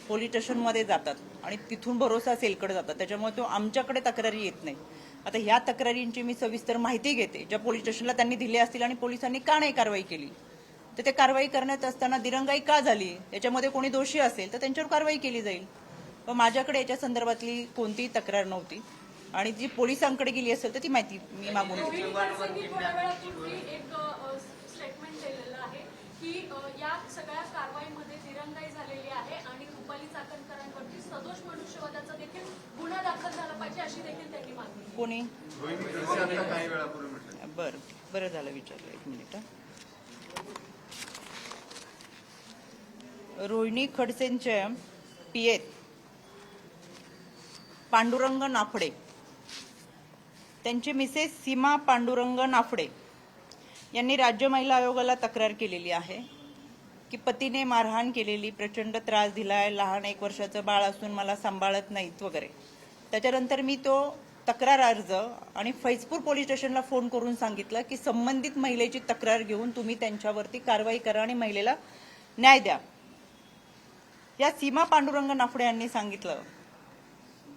पोलीस स्टेशनमध्ये जातात आणि तिथून भरोसा सेलकडे जातात, त्याच्यामुळे तो आमच्याकडे तक्रारी येत नाही. आता ह्या तक्रारींची मी सविस्तर माहिती घेते, ज्या पोलीस स्टेशनला त्यांनी दिल्या असतील आणि पोलिसांनी का नाही कारवाई केली, तर ते कारवाई करण्यात असताना दिरंगाई का झाली, याच्यामध्ये कोणी दोषी असेल तर त्यांच्यावर कारवाई केली जाईल. पण माझ्याकडे याच्या संदर्भातली कोणतीही तक्रार नव्हती आणि जी पोलिसांकडे गेली असेल तर ती माहिती मी मागून घेतली.
रोहिणी खडसेंनी थोड्या वेळापूर्वी एक स्टेटमेंट दिलेलं आहे की या सगळ्या कारवाईमध्ये दिरंगाई झालेली आहे आणि रुपाली चाकणकरांवरती सदोष मनुष्यवधाचा देखील गुन्हा दाखल झाला पाहिजे अशी देखील त्यांनी मागणी केली.
कोणी
रोहिणी खडसे आता काही वेळापूर्वी म्हटलं.
बरं झालं विचारलं, एक मिनिट. रोहिणी खडसेंच्या पियेत पांडुरंग नाफडे, त्यांची मिसेस सीमा पांडुरंग नाफडे यांनी राज्य महिला आयोगाला तक्रार केलेली आहे की पतीने मारहाण केलेली, प्रचंड त्रास दिलाय, लहान 1 वर्षाचं बाळ असून मला सांभाळत नाहीत वगैरे. त्याच्यानंतर मी तो तक्रार अर्ज आणि फैजपूर पोलीस स्टेशनला फोन करून सांगितलं की संबंधित महिलेची तक्रार घेऊन तुम्ही त्यांच्यावरती कारवाई करा आणि महिलेला न्याय द्या. या सीमा पांडुरंग नाफडे यांनी सांगितलं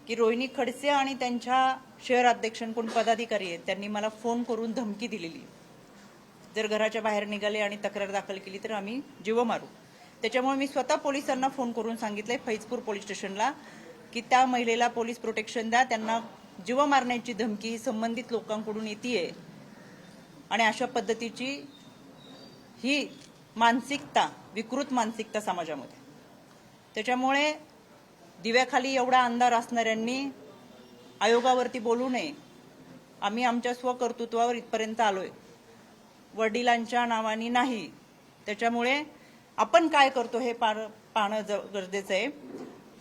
की रोहिणी खडसे आणि त्यांच्या शहर अध्यक्ष कोण पदाधिकारी आहेत त्यांनी मला फोन करून धमकी दिलेली, जर घराच्या बाहेर निघाले आणि तक्रार दाखल केली तर आम्ही जीव मारू. त्याच्यामुळे मी स्वतः पोलिसांना फोन करून सांगितलंय फैजपूर पोलीस स्टेशनला की त्या महिलेला पोलीस प्रोटेक्शन द्या, त्यांना जीव मारण्याची धमकी ही संबंधित लोकांकडून येते आणि अशा पद्धतीची ही मानसिकता, विकृत मानसिकता समाजामध्ये. त्याच्यामुळे दिव्याखाली एवढा अंधार असणाऱ्यांनी आयोगावरती बोलू नये. आम्ही आमच्या स्वकर्तृत्वावर इथपर्यंत आलोय, वडिलांच्या नावानी नाही. त्याच्यामुळे आपण काय करतो हे पाहणं गरजेचं आहे.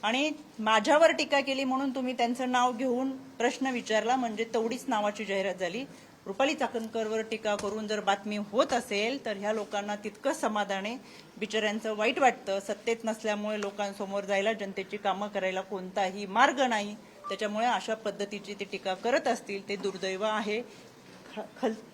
आणि माझ्यावर टीका केली म्हणून तुम्ही त्यांचं नाव घेऊन प्रश्न विचारला म्हणजे तेवढीच नावाची जाहिरात झाली. रुपाली चाकणकरवर टीका करून जर बातमी होत असेल तर ह्या लोकांना तितकंच समाधान आहे. बिचाऱ्यांचं वाईट वाटतं, सत्तेत नसल्यामुळे लोकांसमोर जायला, जनतेची कामं करायला कोणताही मार्ग नाही. त्याच्यामुळे अशा पद्धतीची ते टीका करत असतील ते दुर्दैव आहे.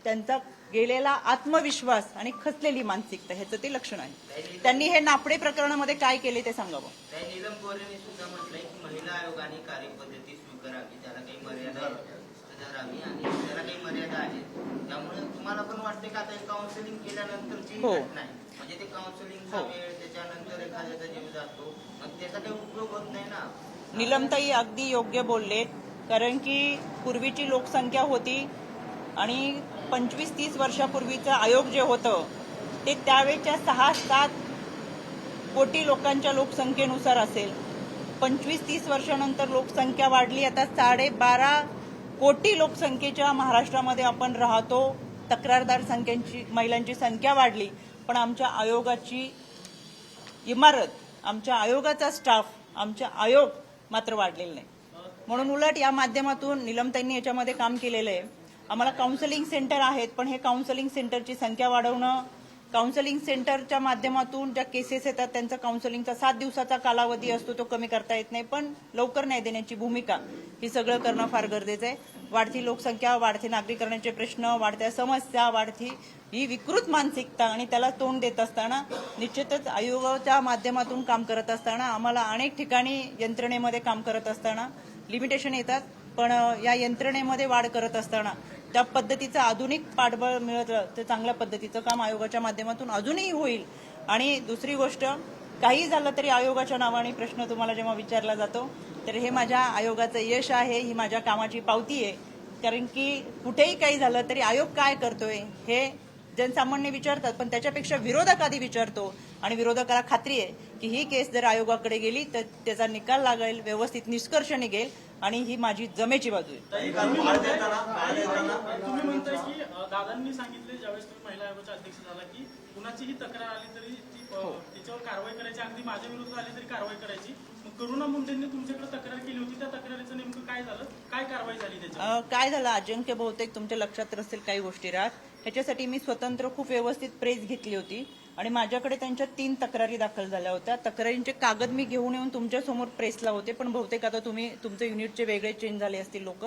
त्यांचा गेलेला आत्मविश्वास आणि खचलेली मानसिकता ह्याचं ते लक्षण आहे. त्यांनी हे नाफडे प्रकरणामध्ये काय केले ते सांगावं.
नीलम गोरेने सुद्धा म्हटलंय की महिला आयोगाने कार्यपद्धती स्वीकारावी, त्याला काही मर्यादा सुधारावी आणि त्याला काही मर्यादा आहेत. त्यामुळे तुम्हाला पण वाटते का आता काउन्सिलिंग केल्यानंतरची घटना आहे, म्हणजे ते काउन्सिलिंगचा वेळ, त्याच्यानंतर एखाद्याचा जीव जातो, मग त्याचा काही उपयोग होत नाही ना.
नीलमताई अगदी योग्य बोललेत, कारण की पूर्वीची लोकसंख्या होती आणि 25-30 वर्षापूर्वीचं आयोग जे होतं ते त्यावेळेच्या 6-7 कोटी लोकांच्या लोकसंख्येनुसार असेल. 25-30 वर्षानंतर लोकसंख्या वाढली, आता 12.5 कोटी लोकसंख्येच्या महाराष्ट्रामध्ये आपण राहतो. तक्रारदार संख्येची, महिलांची संख्या वाढली, पण आमच्या आयोगाची इमारत, आमच्या आयोगाचा स्टाफ, आमचे आयोग मात्र वाढलेले नाही. म्हणून उलट या माध्यमातून नीलमताईंनी याच्यामध्ये काम केलेलं आहे. आम्हाला काउन्सिलिंग सेंटर आहेत, पण हे काउन्सिलिंग सेंटरची संख्या वाढवणं, काउन्सिलिंग सेंटरच्या माध्यमातून ज्या केसेस येतात त्यांचा काउन्सिलिंगचा 7 दिवसाचा कालावधी असतो तो कमी करता येत नाही, पण लवकर न्याय देण्याची भूमिका ही सगळं करणं फार गरजेचं आहे. वाढती लोकसंख्या, वाढते नागरीकरणाचे प्रश्न, वाढत्या समस्या, वाढती ही विकृत मानसिकता आणि त्याला तोंड देत असताना निश्चितच आयोगाच्या माध्यमातून काम करत असताना आम्हाला अनेक ठिकाणी यंत्रणेमध्ये काम करत असताना लिमिटेशन येतात, पण या यंत्रणेमध्ये वाढ करत असताना त्या पद्धतीचं आधुनिक पाठबळ मिळतं ते चांगल्या पद्धतीचं काम आयोगाच्या माध्यमातून अजूनही होईल. आणि दुसरी गोष्ट, काही झालं तरी आयोगाच्या नावाने प्रश्न तुम्हाला जेव्हा विचारला जातो तर हे माझ्या आयोगाचं यश आहे, ही माझ्या कामाची पावती आहे. कारण की कुठेही काही झालं तरी आयोग काय करतोय हे जनसामान्य विचारतात, पण त्याच्यापेक्षा विरोधक आधी विचारतो आणि विरोधकाला खात्री आहे की ही केस जर आयोगाकडे गेली तर त्याचा निकाल लागेल, व्यवस्थित निष्कर्ष निघेल आणि ही माझी जमेची बाजू आहे.
तुम्ही म्हणताय की दादांनी सांगितले ज्यावेळेस तुम्ही महिला आयोगाचे अध्यक्ष झाला की कुणाचीही तक्रार आली तरी ती त्याच्यावर कारवाई करायची, अगदी माझ्या विरुद्ध आली तरी कारवाई करायची. मग करुणा मुंडेंनी तुमच्याकडे तक्रार केली होती, त्या तक्रारीचं नेमकं काय झालं, काय कारवाई झाली त्याच्यावर?
काय झालं अजिंक्य, बहुतेक तुमच्या लक्षात असतील काही गोष्टी राहत. ह्याच्यासाठी मी स्वतंत्र खूप व्यवस्थित प्रेस घेतली होती आणि माझ्याकडे त्यांच्या 3 तक्रारी दाखल झाल्या होत्या. तक्रारींचे कागद मी घेऊन येऊन तुमच्यासमोर प्रेसला होते, पण बहुतेक आता तुमचे युनिटचे वेगळे चेंज झाले असतील लोक.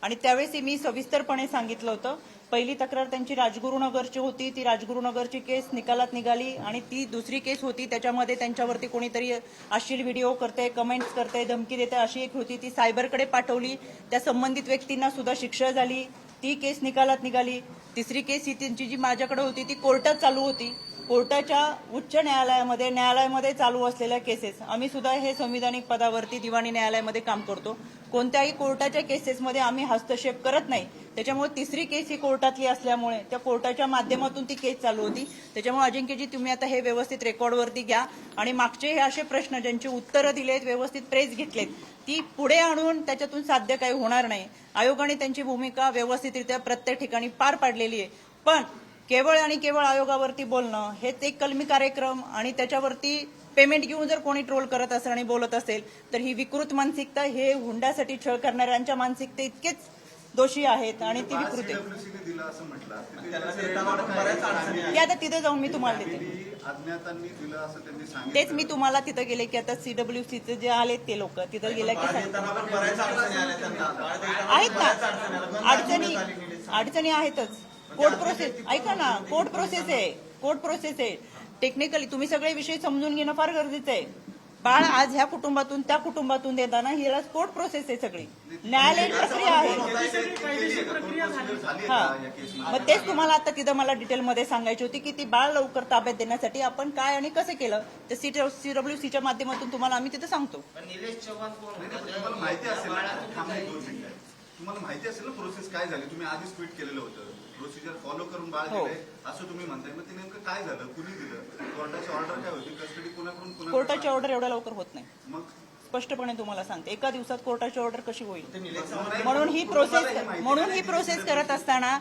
आणि त्यावेळेस मी सविस्तरपणे सांगितलं होतं. पहिली तक्रार त्यांची राजगुरुनगरची होती. ती राजगुरुनगरची केस निकालात निघाली आणि ती दुसरी केस होती, त्याच्यामध्ये त्यांच्यावरती कोणीतरी अश्लील व्हिडिओ करते, कमेंट्स करते, धमकी देते अशी एक होती. ती सायबरकडे पाठवली. त्या संबंधित व्यक्तींना सुद्धा शिक्षा झाली. ती केस निकालात निघाली. तिसरी केस ही त्यांची जी माझ्याकडे होती ती कोर्टात चालू होती. कोर्टाच्या उच्च न्यायालयामध्ये चालू असलेल्या केसेस, आम्ही सुद्धा हे संविधानिक पदावरती दिवाणी न्यायालयामध्ये काम करतो. कोणत्याही कोर्टाच्या केसेसमध्ये आम्ही हस्तक्षेप करत नाही. त्याच्यामुळे तिसरी केस ही कोर्टातली असल्यामुळे त्या कोर्टाच्या माध्यमातून ती केस चालू होती. त्याच्यामुळे अजिंक्यजी तुम्ही आता हे व्यवस्थित रेकॉर्डवरती घ्या आणि मागचे हे असे प्रश्न ज्यांची उत्तरं दिलेत, व्यवस्थित प्रेस घेतलेत, ती पुढे आणून त्याच्यातून साध्य काही होणार नाही. आयोगाने त्यांची भूमिका व्यवस्थितरित्या प्रत्येक ठिकाणी पार पाडलेली आहे. पण केवळ आणि केवळ आयोगावरती बोलणं हेच एक कलमी कार्यक्रम आणि त्याच्यावरती पेमेंट घेऊन जर कोणी ट्रोल करत असेल आणि बोलत असेल तर ही विकृत मानसिकता, हे हुंड्यासाठी छळ करणाऱ्यांच्या मानसिकते इतकेच दोषी आहेत आणि ती विकृत आहे.
CWC दिलं असं म्हटलं,
की आता तिथे जाऊन मी तुम्हाला देते.
अज्ञातांनी दिलं असं त्यांनी सांगितलं.
तेच मी तुम्हाला तिथं गेले की आता CWCचे जे आले ते लोक तिथं गेल्या की आहेत ना अडचणी आहेतच. कोर्ट प्रोसेस ऐका ना, कोर्ट प्रोसेस आहे. टेक्निकली तुम्ही सगळे विषय समजून घेणं फार गरजेचं आहे. बाळ आज ह्या कुटुंबातून त्या कुटुंबातून देताना हिला कोर्ट प्रोसेस आहे, सगळी न्यायालयीन प्रक्रिया आहे. मग तेच तुम्हाला आता तिथं मला डिटेलमध्ये सांगायची होती की ती बाळ लवकर ताब्यात देण्यासाठी आपण काय आणि कसं केलं ते CWCच्या माध्यमातून तुम्हाला आम्ही तिथं सांगतो.
पण निलेश चव्हाण कोण होता?
तुम्हाला माहिती असेल ना, थांबा एक 2 मिनिटं. तुम्हाला माहिती असेल ना प्रोसेस काय झाली, तुम्ही आधीच ट्विट केलेलं होतं, प्रोसिजर फॉलो करून बाळ
हो.
दिलंय असं तुम्ही म्हणताय. मग ते नेमकं काय झालं, कुणी दिलं, कोर्टाची ऑर्डर काय होती, कस्टडी कोणाकडून
कोर्टाची ऑर्डर एवढ्या लवकर होत नाही.
मग
स्पष्टपणे तुम्हाला सांगते, एका दिवसात कोर्टाची ऑर्डर कशी होईल. म्हणून ही प्रोसेस करत असताना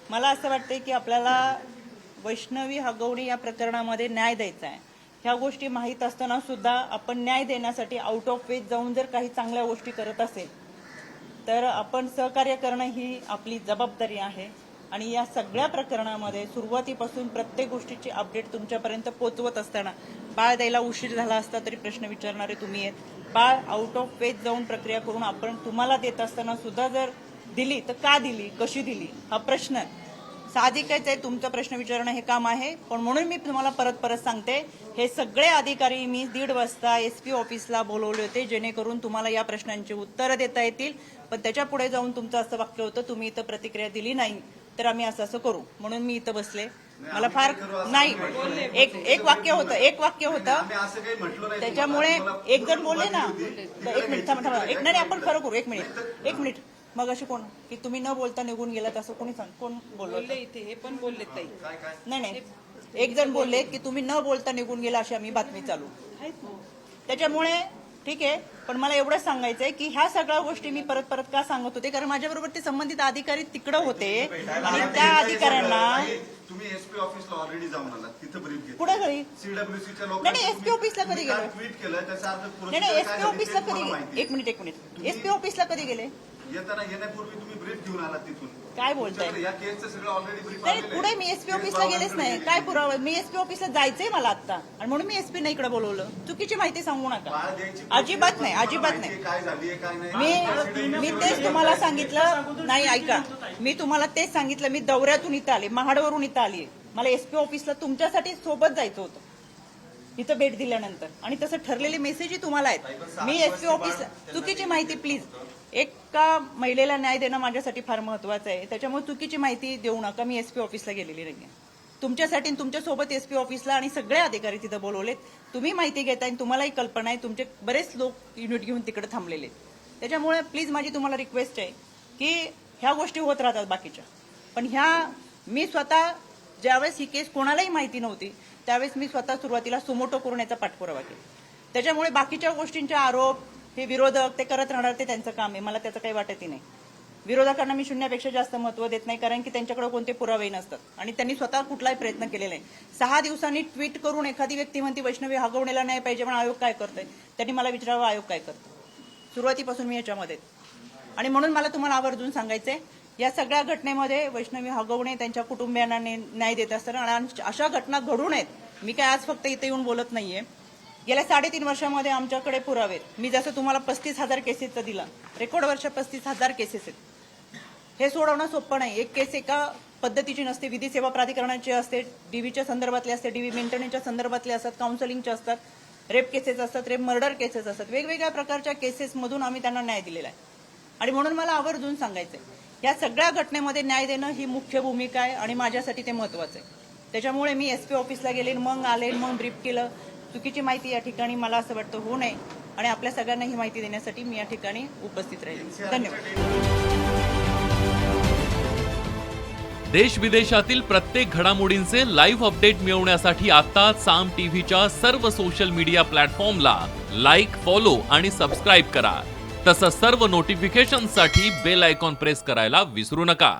मला असं वाटतंय की आपल्याला वैष्णवी हगवणे या प्रकरणामध्ये न्याय द्यायचा आहे. ह्या गोष्टी माहीत असताना सुद्धा आपण न्याय देण्यासाठी आउट ऑफ वेज जाऊन जर काही चांगल्या गोष्टी करत असेल तर आपण सहकार्य करणं ही आपली जबाबदारी आहे. आणि या सगळ्या प्रकरणामध्ये सुरुवातीपासून प्रत्येक गोष्टीची अपडेट तुमच्यापर्यंत पोहोचवत असताना बाळ द्यायला उशीर झाला असता तरी प्रश्न विचारणारे तुम्ही आहेत. बाळ आउट ऑफ वेज जाऊन प्रक्रिया करून आपण तुम्हाला देत असताना सुद्धा जर दिली तर का दिली, कशी दिली, हा प्रश्न साहजिकच आहे. तुमचा प्रश्न विचारणं हे काम आहे. पण म्हणून मी तुम्हाला परत सांगते, हे सगळे अधिकारी मी 1:30 वाजता SP ऑफिसला बोलवले होते जेणेकरून तुम्हाला या प्रश्नांची उत्तरं देता येतील. पण त्याच्या पुढे जाऊन तुमचं असं वाक्य होतं, तुम्ही इथं प्रतिक्रिया दिली नाही तर आम्ही असं करू, म्हणून मी इथं बसले. मला फार नाही, एक वाक्य होतं त्याच्यामुळे एक जण बोलले ना, एक मिनिट थांबा, नाही आपण खरं करू, एक मिनिट. मग अशी कोण की तुम्ही न बोलता निघून गेलात असं कोणी कोण बोलले इथे, हे पण बोलले ताई. नाही, एक जण बोलले की तुम्ही न बोलता निघून गेला अशी आम्ही बातमी चालू. त्याच्यामुळे ठीक आहे, पण मला एवढंच सांगायचंय की ह्या सगळ्या गोष्टी मी परत का सांगत होते, कारण माझ्याबरोबर ते संबंधित अधिकारी तिकडं होते आणि त्या अधिकाऱ्यांना
तुम्ही SP ऑफिसला ऑलरेडी जाऊन आला, तिथं ब्रीफ घेतलं.
कुठे घरी
CWCच्या
नाही, SP ऑफिसला कधी गेले,
ट्विट केलं, त्याचा अर्थ
नाही SP ऑफिसला कधी, एक मिनिट SP ऑफिसला कधी गेले,
येण्यापूर्वी तुम्ही ब्रीफ घेऊन आला तिथून.
काय बोलताय.
या केसचं सगळं ऑलरेडी ब्रीफ
नाही, पुढे मी SP ऑफिसला गेलेच नाही. काय पुरावा, मी SP ऑफिसला जायचंय मला आता आणि म्हणून मी SP नाही इकडे बोलवलं. चुकीची माहिती सांगू नका, अजिबात नाही.
काय झाली काय नाही,
मी तेच तुम्हाला सांगितलं. नाही ऐका, मी तुम्हाला तेच सांगितलं. मी दौऱ्यातून इथं आले, महाडवरून इथं आली. मला SP ऑफिसला तुमच्यासाठी सोबत जायचं होतं इथं भेट दिल्यानंतर, आणि तसं ठरलेले मेसेजही तुम्हाला आहेत. मी SP ऑफिसला चुकीची माहिती, प्लीज, एका महिलेला न्याय देणं माझ्यासाठी फार महत्वाचं आहे. त्याच्यामुळे चुकीची माहिती देऊ नका. मी SP ऑफिसला गेलेली नाहीये. तुमच्यासाठी तुमच्यासोबत SP ऑफिसला आणि सगळे अधिकारी तिथं बोलवलेत. तुम्ही माहिती घेताय, तुम्हालाही कल्पना आहे, तुमचे बरेच लोक युनिट घेऊन तिकडे थांबलेले. त्याच्यामुळे प्लीज माझी तुम्हाला रिक्वेस्ट आहे की ह्या गोष्टी होत राहतात बाकीच्या, पण ह्या मी स्वतः ज्यावेळेस ही केस कोणालाही माहिती नव्हती त्यावेळेस मी स्वतः सुरुवातीला सुमोटो करून याचा पाठपुरावा केला. त्याच्यामुळे बाकीच्या गोष्टींचे आरोप हे विरोधक ते करत राहणार, ते त्यांचं काम आहे, मला त्याचं काही वाटतही नाही. विरोधकांना मी शून्यापेक्षा जास्त महत्त्व देत नाही, कारण की त्यांच्याकडे कोणते पुरावे नसतात आणि त्यांनी स्वतः कुठलाही प्रयत्न केलेला नाही. 6 दिवसांनी ट्विट करून एखादी व्यक्ती म्हणती वैष्णवी हगवणेला नाही पाहिजे, पण आयोग काय करतोय? त्यांनी मला विचारावं आयोग काय करतो. सुरुवातीपासून मी याच्यामध्ये आणि म्हणून मला तुम्हाला आवर्जून सांगायचंय, या सगळ्या घटनेमध्ये वैष्णवी हगवणे त्यांच्या कुटुंबियांना न्याय देत असताना आणि अशा घटना घडू नयेत. मी काय आज फक्त इथे येऊन बोलत नाहीये. गेल्या 3.5 वर्षामध्ये आमच्याकडे पुरावे आहेत. मी जसं तुम्हाला 35,000 केसेसचं दिलं, रेकॉर्ड वर्ष 35,000 केसेस आहेत. हे सोडवणं सोपं नाही. एक केस एका पद्धतीची नसते. विधी सेवा प्राधिकरणाची असते, डीव्हीच्या संदर्भातले असते, डीव्ही मेंटेनन्सच्या संदर्भातले असतात, काउन्सिलिंगचे असतात, रेप केसेस असतात, रेप मर्डर केसेस असतात. वेगवेगळ्या प्रकारच्या केसेसमधून आम्ही त्यांना न्याय दिलेला आहे. आणि म्हणून मला आवर्जून सांगायचंय, या सगळ्या घटनेमध्ये न्याय देणं ही मुख्य भूमिका आहे आणि माझ्यासाठी ते महत्वाचं आहे. त्याच्यामुळे मी SP ऑफिसला गेले, मग आले, मग ब्रीफ केलं. चुकीची माहिती या ठिकाणी मला असं वाटतं होऊ नये आणि आपल्या सगळ्यांना ही माहिती देण्यासाठी मी या ठिकाणी उपस्थित राहील. धन्यवाद.
देश विदेशातील प्रत्येक घडामोडींचे लाईव्ह अपडेट मिळवण्यासाठी आता साम टीव्हीच्या सर्व सोशल मीडिया प्लॅटफॉर्मला लाईक, फॉलो आणि सबस्क्राईब करा. तसंच सर्व नोटिफिकेशनसाठी बेल आयकॉन प्रेस करायला विसरू नका.